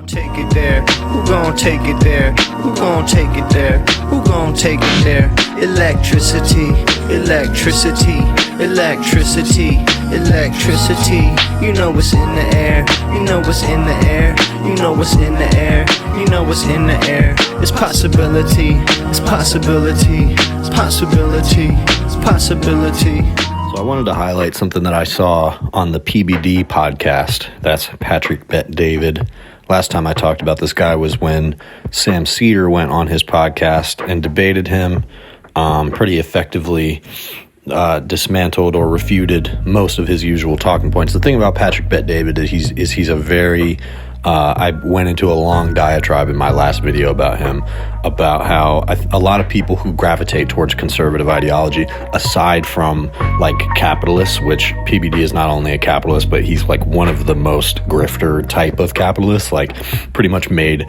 Take it there? Who gon' take it there? Who gon' take it there? Who gon' take it there? Electricity, electricity, electricity, electricity. You know what's in the air. You know what's in the air. You know what's in the air. You know what's in the air. It's possibility. It's possibility. It's possibility. It's possibility. So I wanted to highlight something that I saw on the PBD podcast. That's Patrick Bet-David. Last time I talked about this guy was when Sam Cedar went on his podcast and debated him, pretty effectively dismantled or refuted most of his usual talking points. The thing about Patrick Bet-David is he's a very... I went into a long diatribe in my last video about him, about how a lot of people who gravitate towards conservative ideology, aside from like capitalists, which PBD is not only a capitalist, but he's like one of the most grifter type of capitalists, like pretty much made,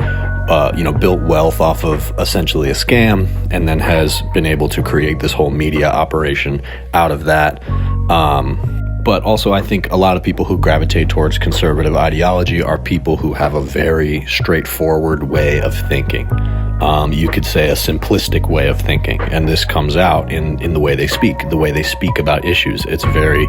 built wealth off of essentially a scam, and then has been able to create this whole media operation out of that. But also, I think a lot of people who gravitate towards conservative ideology are people who have a very straightforward way of thinking. You could say a simplistic way of thinking, and this comes out in the way they speak about issues. It's very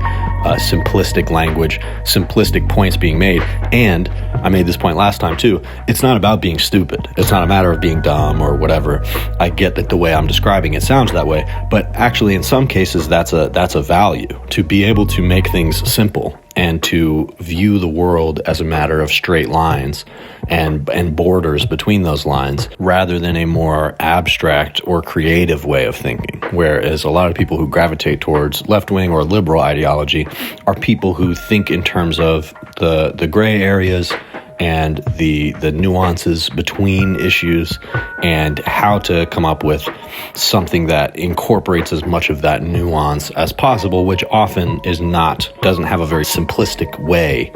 simplistic language, simplistic points being made. And I made this point last time too. It's not about being stupid. It's not a matter of being dumb or whatever. I get that the way I'm describing it sounds that way, but actually in some cases that's a value, to be able to make things simple and to view the world as a matter of straight lines and borders between those lines, rather than a more abstract or creative way of thinking. Whereas a lot of people who gravitate towards left-wing or liberal ideology are people who think in terms of the gray areas and the nuances between issues, and how to come up with something that incorporates as much of that nuance as possible, which often doesn't have a very simplistic way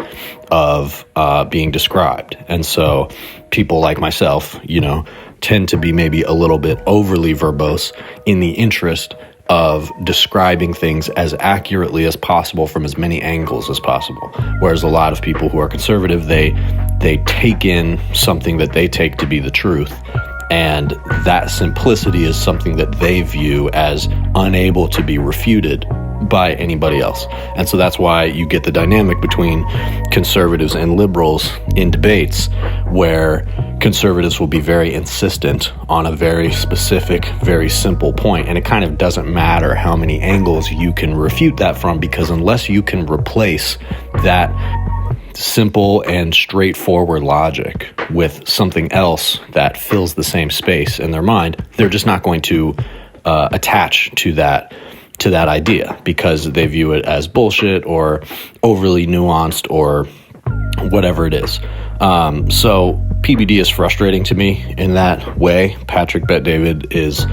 of being described. And so people like myself, tend to be maybe a little bit overly verbose in the interest of describing things as accurately as possible from as many angles as possible. Whereas a lot of people who are conservative, they take in something that they take to be the truth, and that simplicity is something that they view as unable to be refuted by anybody else. And so that's why you get the dynamic between conservatives and liberals in debates, where conservatives will be very insistent on a very specific, very simple point, and it kind of doesn't matter how many angles you can refute that from, because unless you can replace that simple and straightforward logic with something else that fills the same space in their mind, they're just not going to attach to that idea, because they view it as bullshit or overly nuanced or whatever it is. So PBD is frustrating to me in that way. Patrick Bet-David is,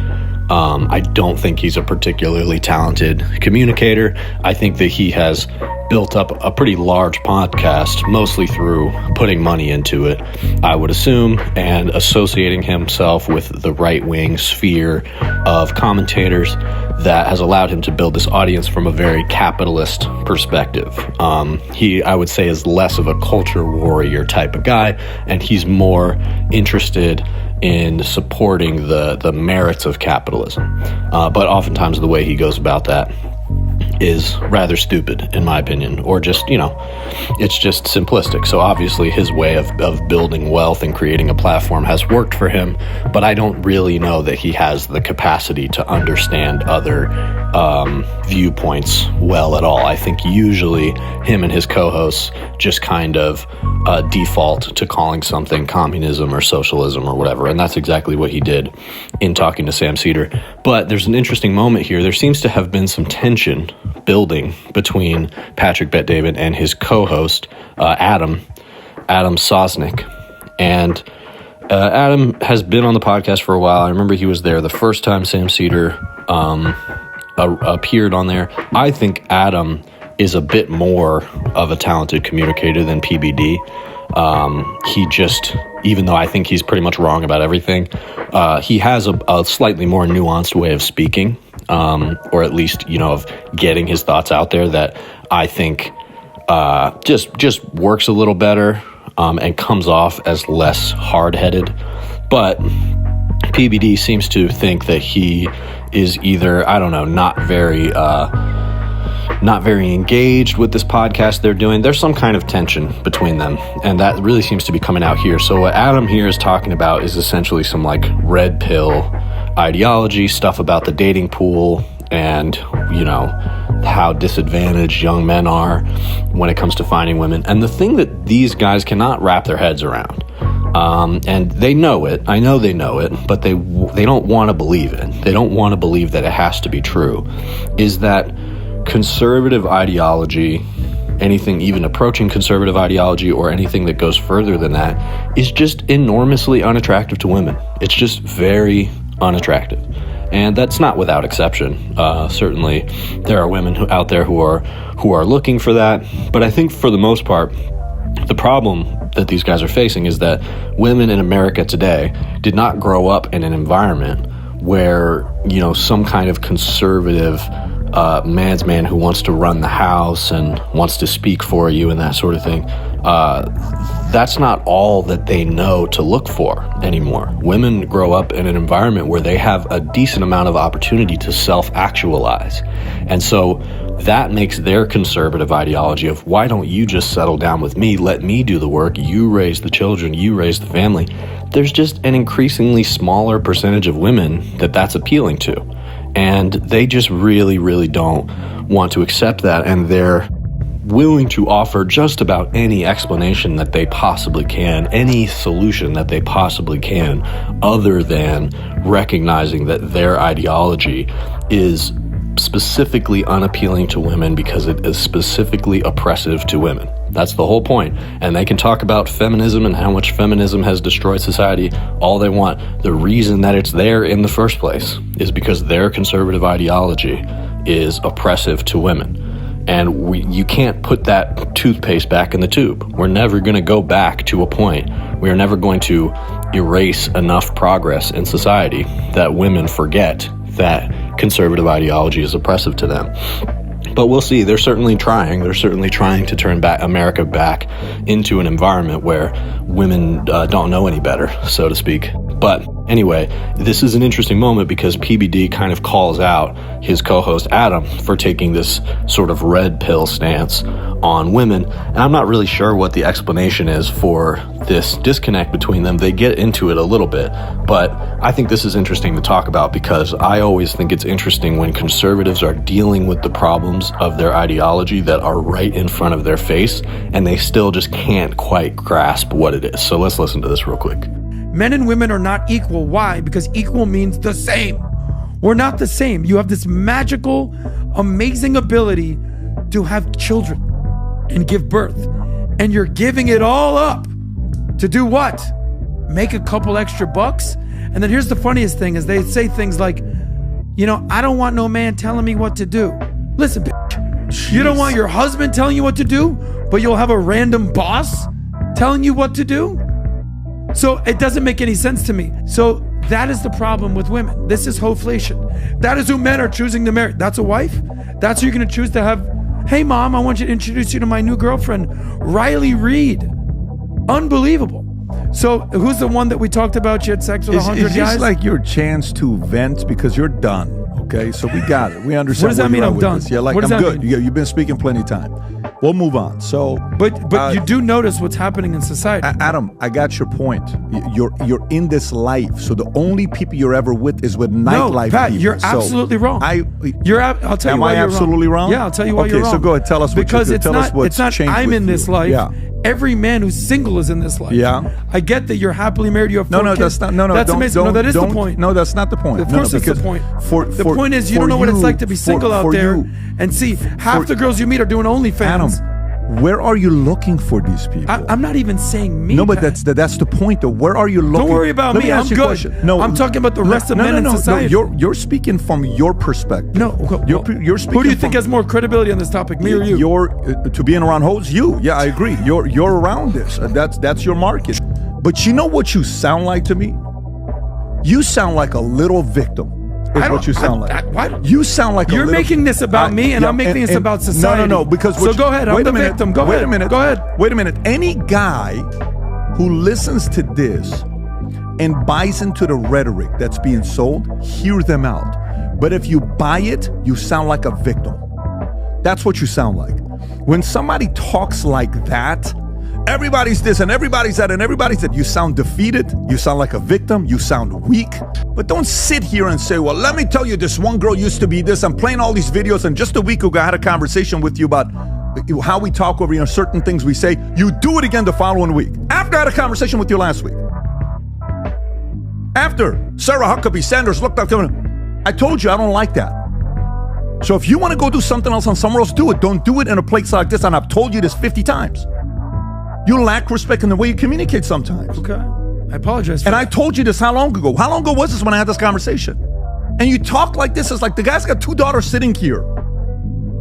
I don't think he's a particularly talented communicator. I think that he has built up a pretty large podcast, mostly through putting money into it, I would assume, and associating himself with the right-wing sphere of commentators that has allowed him to build this audience from a very capitalist perspective. He, I would say, is less of a culture warrior type of guy, and he's more interested in supporting the merits of capitalism. But oftentimes the way he goes about that is rather stupid, in my opinion, or just, it's just simplistic. So obviously his way of building wealth and creating a platform has worked for him, but I don't really know that he has the capacity to understand other viewpoints well at all. I think usually him and his co-hosts just kind of default to calling something communism or socialism or whatever, and that's exactly what he did in talking to Sam Cedar. But there's an interesting moment here. There seems to have been some tension building between Patrick Bet-David and his co-host, Adam Cosnick. And Adam has been on the podcast for a while. I remember he was there the first time Sam Cedar appeared on there. I think Adam is a bit more of a talented communicator than PBD. He just, even though I think he's pretty much wrong about everything, he has a slightly more nuanced way of speaking, or at least, of getting his thoughts out there that I think just works a little better. and comes off as less hard-headed. But PBD seems to think that he is either, I don't know, not very engaged with this podcast they're doing. There's some kind of tension between them, and that really seems to be coming out here. So what Adam here is talking about is essentially some like red pill ideology stuff about the dating pool and, you know, how disadvantaged young men are when it comes to finding women. And the thing that these guys cannot wrap their heads around, and they know it, I know they know it, but they don't want to believe it. They don't want to believe that it has to be true, is that conservative ideology, anything even approaching conservative ideology or anything that goes further than that, is just enormously unattractive to women. It's just very unattractive. And that's not without exception. Certainly there are women out there who are looking for that. But I think for the most part, the problem that these guys are facing is that women in America today did not grow up in an environment where, you know, some kind of conservative man's man who wants to run the house and wants to speak for you and that sort of thing. That's not all that they know to look for anymore. Women grow up in an environment where they have a decent amount of opportunity to self-actualize. And so that makes their conservative ideology of, why don't you just settle down with me, let me do the work, you raise the children, you raise the family. There's just an increasingly smaller percentage of women that's appealing to. And they just really, really don't want to accept that. And they're willing to offer just about any explanation that they possibly can, any solution that they possibly can, other than recognizing that their ideology is specifically unappealing to women because it is specifically oppressive to women. That's the whole point. And they can talk about feminism and how much feminism has destroyed society all they want. The reason that it's there in the first place is because their conservative ideology is oppressive to women. And you can't put that toothpaste back in the tube. We're never going to go back to a point. We are never going to erase enough progress in society that women forget that conservative ideology is oppressive to them. But we'll see. They're certainly trying. They're certainly trying to turn America back into an environment where women don't know any better, so to speak. But anyway, this is an interesting moment because PBD kind of calls out his co-host Adam for taking this sort of red pill stance on women. And I'm not really sure what the explanation is for this disconnect between them. They get into it a little bit, but I think this is interesting to talk about because I always think it's interesting when conservatives are dealing with the problems of their ideology that are right in front of their face and they still just can't quite grasp what it is. So let's listen to this real quick. Men and women are not equal. Why? Because equal means the same. We're not the same. You have this magical, amazing ability to have children and give birth. And you're giving it all up to do what? Make a couple extra bucks? And then here's the funniest thing is they say things like, you know, I don't want no man telling me what to do. Listen, bitch, you don't want your husband telling you what to do, but you'll have a random boss telling you what to do? So it doesn't make any sense to me. So that is the problem with women. This is hoflation. That is who men are choosing to marry. That's a wife. That's who you're going to choose to have. Hey, mom, I want you to introduce you to my new girlfriend, Riley Reed. Unbelievable. So who's the one that we talked about? She had sex with 100 guys? It's just like your chance to vent because you're done. Okay, so we got it. We understand. What does that mean? I'm done. Yeah, like what does I'm that good. mean? You've been speaking plenty of time. We'll move on. So, but you do notice what's happening in society. Adam, I got your point. You're in this life, so the only people you're ever with is with nightlife. No, Pat, people. you're absolutely wrong. I'll tell you why you're absolutely wrong. Yeah, I'll tell you why you're wrong. Okay, so go ahead. Tell us what because it's not. I'm in this life. Yeah. Every man who's single is in this life. Yeah. I get that you're happily married. You have 4 kids. That's not. No, that's amazing. No, that is the point. No, that's not the point. Of course, it's the point. The point is you don't know what it's like to be single out there and see half the girls you meet are doing OnlyFans. Adam, where are you looking for these people? I'm not even saying me. No, but that's the point. Though, where are you looking? Don't worry about me. I'm good. No, I'm talking about the rest of men in society. No, you're speaking from your perspective. No, you're speaking. Who do you think has more credibility on this topic, me or you? You're to being around hoes. You, yeah, I agree. You're around this. That's your market. But you know what you sound like to me? You sound like a little victim. is what you sound like. What? You sound like You're making this about me, and I'm making this about society. No, because so go ahead. I'm the victim. Go ahead. Go ahead. Wait a minute. Any guy who listens to this and buys into the rhetoric that's being sold, hear them out. But if you buy it, you sound like a victim. That's what you sound like. When somebody talks like that, everybody's this and everybody's that and everybody's that, you sound defeated, you sound like a victim, you sound weak. But don't sit here and say, well, let me tell you, this one girl used to be this. I'm playing all these videos, and just a week ago I had a conversation with you about how we talk over, certain things we say. You do it again the following week. After I had a conversation with you last week. After Sarah Huckabee Sanders looked up, I told you I don't like that. So if you want to go do something else on somewhere else, do it. Don't do it in a place like this. And I've told you this 50 times. You lack respect in the way you communicate sometimes. Okay. I apologize for And that. I told you this how long ago? How long ago was this when I had this conversation? And you talk like this. It's like the guy's got 2 daughters sitting here.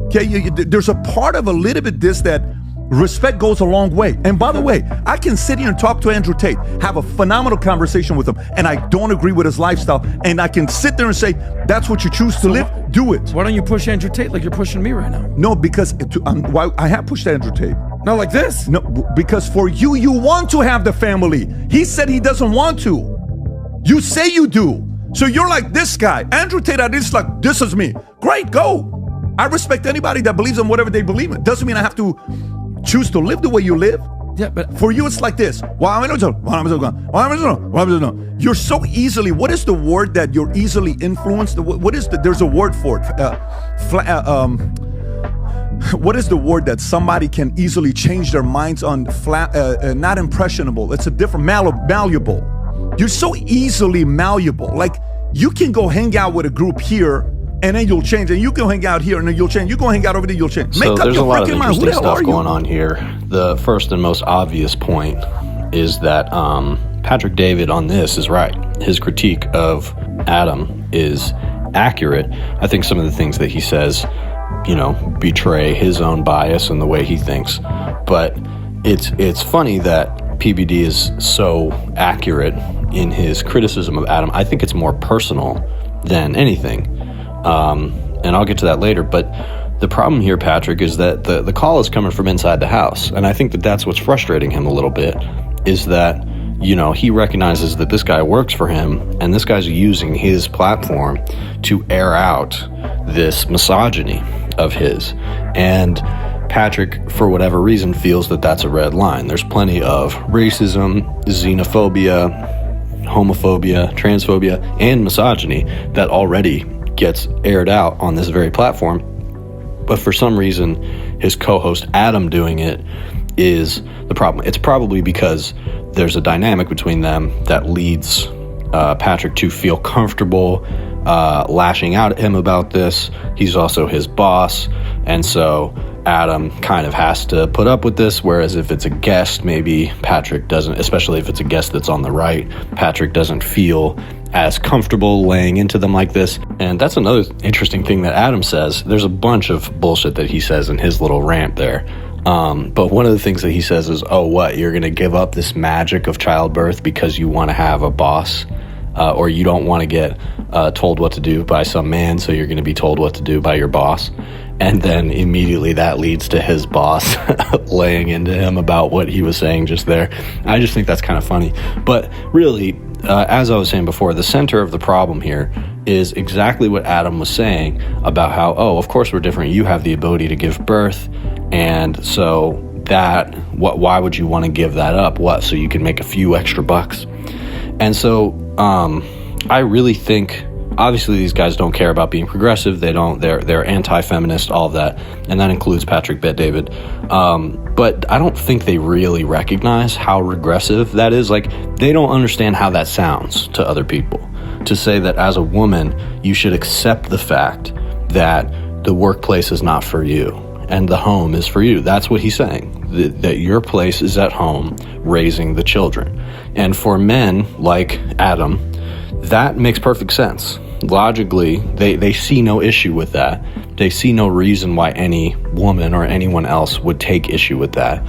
Okay, there's a part of a little bit this that respect goes a long way. And by the way, I can sit here and talk to Andrew Tate, have a phenomenal conversation with him, and I don't agree with his lifestyle. And I can sit there and say, that's what you choose to live, do it. Why don't you push Andrew Tate like you're pushing me right now? No, because why I have pushed Andrew Tate. Not like this? No, because for you, you want to have the family. He said he doesn't want to. You say you do. So you're like this guy. Andrew Tate, this is me. Great, go. I respect anybody that believes in whatever they believe in. Doesn't mean I have to choose to live the way you live. Yeah, but for you, it's like this. You're so easily, what is the word that you're easily influenced? What is there's a word for it. What is the word that somebody can easily change their minds on? Not impressionable. It's a different, malleable. You're so easily malleable. Like you can go hang out with a group here and then you'll change, and you go hang out here and then you'll change. You go hang out over there, you'll change. So there's a lot of interesting stuff going on here. The first and most obvious point is that Patrick David on this is right. His critique of Adam is accurate. I think some of the things that he says, betray his own bias and the way he thinks. But it's funny that PBD is so accurate in his criticism of Adam. I think it's more personal than anything. And I'll get to that later. But the problem here, Patrick, is that the call is coming from inside the house. And I think that that's what's frustrating him a little bit, is that, he recognizes that this guy works for him, and this guy's using his platform to air out this misogyny of his. And Patrick, for whatever reason, feels that that's a red line. There's plenty of racism, xenophobia, homophobia, transphobia, and misogyny that already gets aired out on this very platform. But for some reason, his co-host Adam doing it is the problem. It's probably because there's a dynamic between them that leads Patrick to feel comfortable lashing out at him about this. He's also his boss, and so Adam kind of has to put up with this, whereas if it's a guest, maybe Patrick doesn't, especially if it's a guest that's on the right, Patrick doesn't feel as comfortable laying into them like this. And that's another interesting thing that Adam says. There's a bunch of bullshit that he says in his little rant there. But one of the things that he says is, you're going to give up this magic of childbirth because you want to have a boss, or you don't want to get told what to do by some man, so you're going to be told what to do by your boss. And then immediately that leads to his boss laying into him about what he was saying just there. I just think that's kind of funny. But really, as I was saying before, the center of the problem here is exactly what Adam was saying about how, of course we're different. You have the ability to give birth. And so why would you want to give that up? So you can make a few extra bucks. And so I really think, obviously these guys don't care about being progressive. They're anti-feminist, all of that. And that includes Patrick Bet-David. But I don't think they really recognize how regressive that is. Like, they don't understand how that sounds to other people. To say that as a woman, you should accept the fact that the workplace is not for you and the home is for you. That's what he's saying, that your place is at home raising the children. And for men like Adam, that makes perfect sense. Logically, they see no issue with that. They see no reason why any woman or anyone else would take issue with that.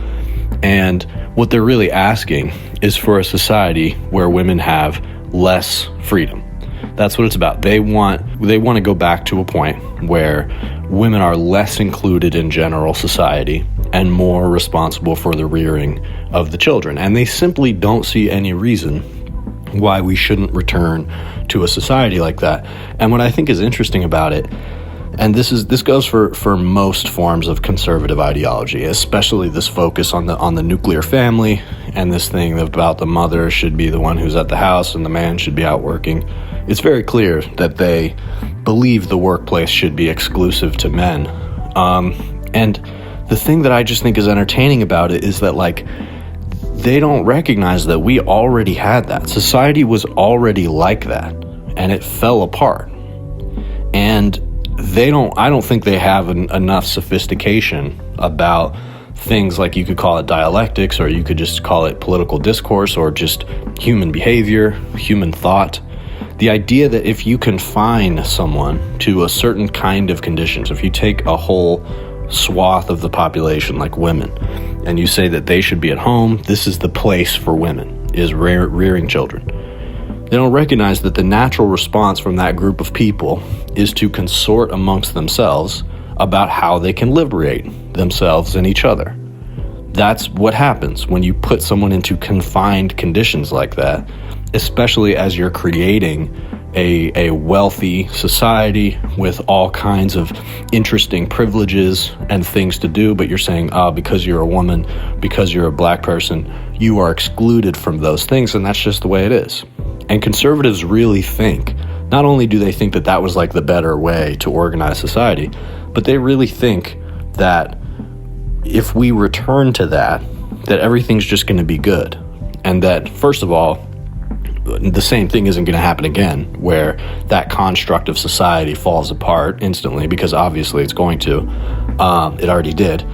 And what they're really asking is for a society where women have less freedom. That's what it's about. They want to go back to a point where women are less included in general society and more responsible for the rearing of the children. And they simply don't see any reason why we shouldn't return to a society like that. And what I think is interesting about it, and this goes for most forms of conservative ideology, especially this focus on the nuclear family and this thing about the mother should be the one who's at the house and the man should be out working. It's very clear that they believe the workplace should be exclusive to men. And the thing that I just think is entertaining about it is that, like, they don't recognize that we already had that. Society was already like that, and it fell apart. And I don't think they have enough sophistication about things like, you could call it dialectics, or you could just call it political discourse, or just human behavior, human thought. The idea that if you confine someone to a certain kind of conditions, if you take a whole swath of the population, like women, and you say that they should be at home, this is the place for women, is rearing children. They don't recognize that the natural response from that group of people is to consort amongst themselves about how they can liberate themselves and each other. That's what happens when you put someone into confined conditions like that, especially as you're creating a wealthy society with all kinds of interesting privileges and things to do, but you're saying, because you're a woman, because you're a black person, you are excluded from those things, and that's just the way it is. And conservatives really think, not only do they think that that was like the better way to organize society, but they really think that if we return to that everything's just going to be good. And that, first of all, the same thing isn't going to happen again, where that construct of society falls apart instantly, because obviously it's going to. It already did.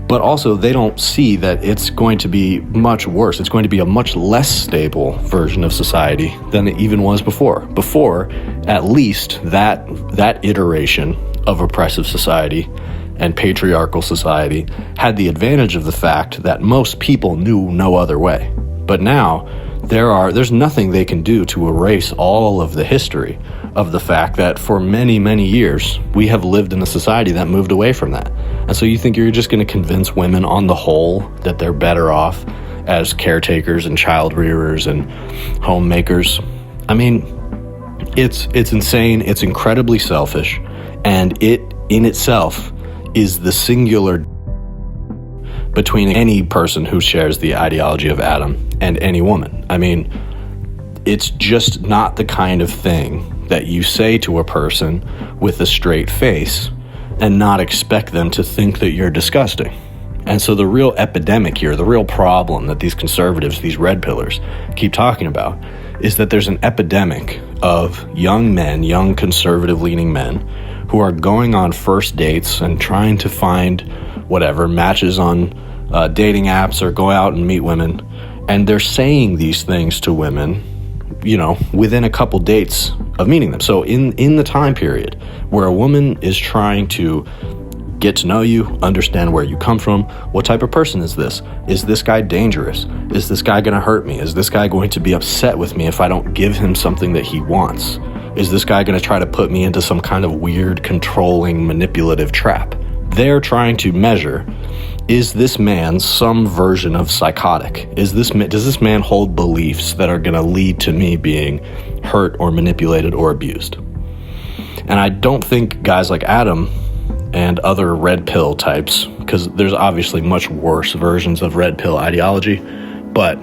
But also, they don't see that it's going to be much worse. It's going to be a much less stable version of society than it even was before. Before, at least, that iteration of oppressive society and patriarchal society had the advantage of the fact that most people knew no other way. But now, there's nothing they can do to erase all of the history of the fact that for many, many years, we have lived in a society that moved away from that. And so you think you're just going to convince women on the whole that they're better off as caretakers and child rearers and homemakers? I mean, it's insane. It's incredibly selfish. And it in itself is the singular between any person who shares the ideology of Adam and any woman. I mean, it's just not the kind of thing that you say to a person with a straight face and not expect them to think that you're disgusting. And so the real epidemic here, the real problem that these conservatives, these red pillars, keep talking about is that there's an epidemic of young men, young conservative-leaning men, who are going on first dates and trying to find whatever matches on dating apps or go out and meet women, and they're saying these things to women, you know, within a couple dates of meeting them. So in the time period where a woman is trying to get to know you, understand where you come from, what type of person is this? Is this guy dangerous? Is this guy going to hurt me? Is this guy going to be upset with me if I don't give him something that he wants? Is this guy going to try to put me into some kind of weird, controlling, manipulative trap? They're trying to measure, is this man some version of psychotic? Does this man hold beliefs that are going to lead to me being hurt or manipulated or abused? And I don't think guys like Adam and other red pill types, because there's obviously much worse versions of red pill ideology, but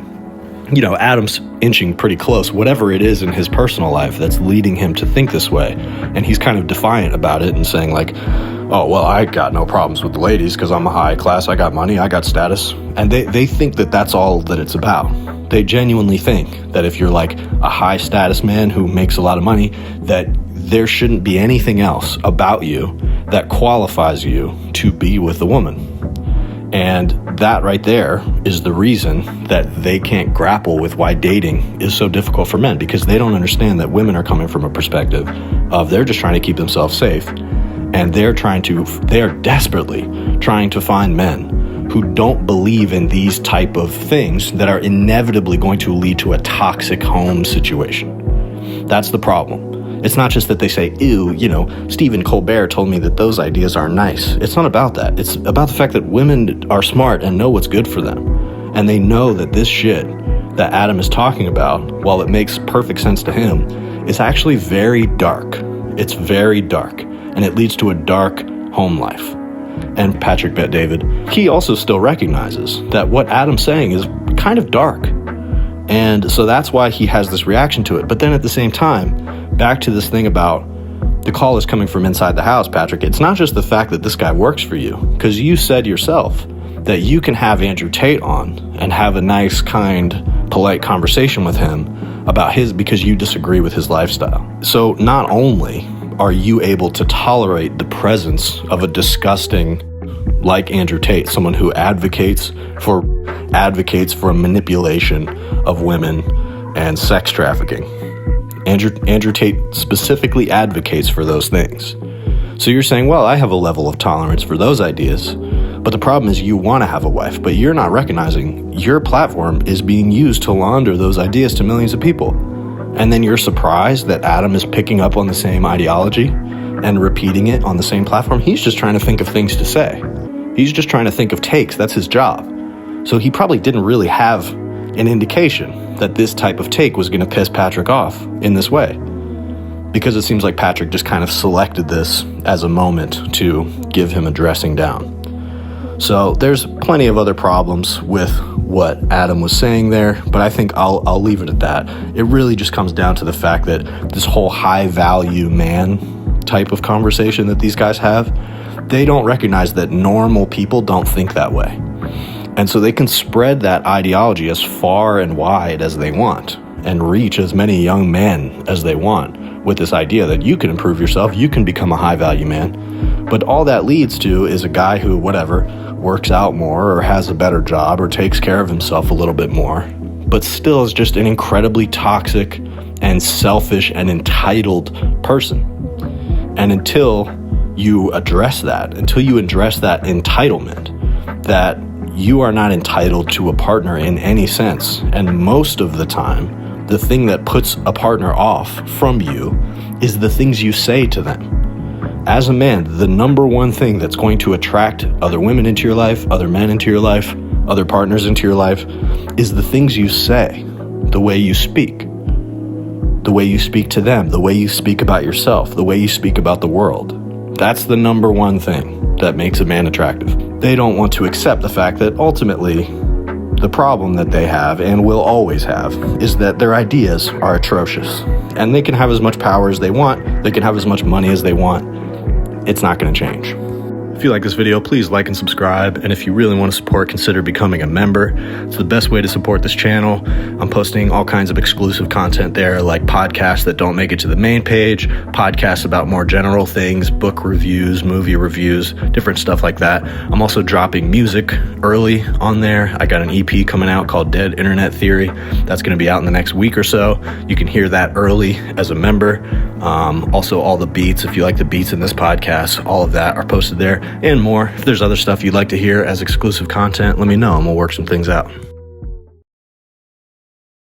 you know, Adam's inching pretty close, whatever it is in his personal life that's leading him to think this way. And he's kind of defiant about it and saying like, oh, well, I got no problems with the ladies because I'm a high class, I got money, I got status. And they think that that's all that it's about. They genuinely think that if you're like a high status man who makes a lot of money, that there shouldn't be anything else about you that qualifies you to be with a woman. And that right there is the reason that they can't grapple with why dating is so difficult for men, because they don't understand that women are coming from a perspective of they're just trying to keep themselves safe. And they are desperately trying to find men who don't believe in these type of things that are inevitably going to lead to a toxic home situation. That's the problem. It's not just that they say, ew, Stephen Colbert told me that those ideas are nice. It's not about that. It's about the fact that women are smart and know what's good for them. And they know that this shit that Adam is talking about, while it makes perfect sense to him, is actually very dark. It's very dark. And it leads to a dark home life. And Patrick Bet-David, he also still recognizes that what Adam's saying is kind of dark. And so that's why he has this reaction to it. But then at the same time, back to this thing about the call is coming from inside the house, Patrick. It's not just the fact that this guy works for you, because you said yourself that you can have Andrew Tate on and have a nice, kind, polite conversation with him about because you disagree with his lifestyle. So not only are you able to tolerate the presence of a disgusting, like Andrew Tate, someone who advocates for a manipulation of women and sex trafficking. Andrew Tate specifically advocates for those things. So you're saying, well, I have a level of tolerance for those ideas, but the problem is you want to have a wife, but you're not recognizing your platform is being used to launder those ideas to millions of people. And then you're surprised that Adam is picking up on the same ideology and repeating it on the same platform. He's just trying to think of things to say. He's just trying to think of takes. That's his job. So he probably didn't really have an indication that this type of take was going to piss Patrick off in this way, because it seems like Patrick just kind of selected this as a moment to give him a dressing down. So there's plenty of other problems with what Adam was saying there, but I think I'll leave it at that. It really just comes down to the fact that this whole high value man type of conversation that these guys have, they don't recognize that normal people don't think that way. And so they can spread that ideology as far and wide as they want and reach as many young men as they want with this idea that you can improve yourself, you can become a high-value man. But all that leads to is a guy who, works out more or has a better job or takes care of himself a little bit more, but still is just an incredibly toxic and selfish and entitled person. And until you address that entitlement, that you are not entitled to a partner in any sense. And most of the time, the thing that puts a partner off from you is the things you say to them. As a man, the number one thing that's going to attract other women into your life, other men into your life, other partners into your life, is the things you say, the way you speak to them, the way you speak about yourself, the way you speak about the world. That's the number one thing that makes a man attractive. They don't want to accept the fact that ultimately the problem that they have and will always have is that their ideas are atrocious. And they can have as much power as they want. They can have as much money as they want. It's not going to change. If you like this video, please like and subscribe. And if you really want to support, consider becoming a member. It's the best way to support this channel. I'm posting all kinds of exclusive content there, like podcasts that don't make it to the main page, podcasts about more general things, book reviews, movie reviews, different stuff like that. I'm also dropping music early on there. I got an EP coming out called Dead Internet Theory. That's going to be out in the next week or so. You can hear that early as a member. Also, all the beats, if you like the beats in this podcast, all of that are posted there and more. If there's other stuff you'd like to hear as exclusive content, let me know and we'll work some things out.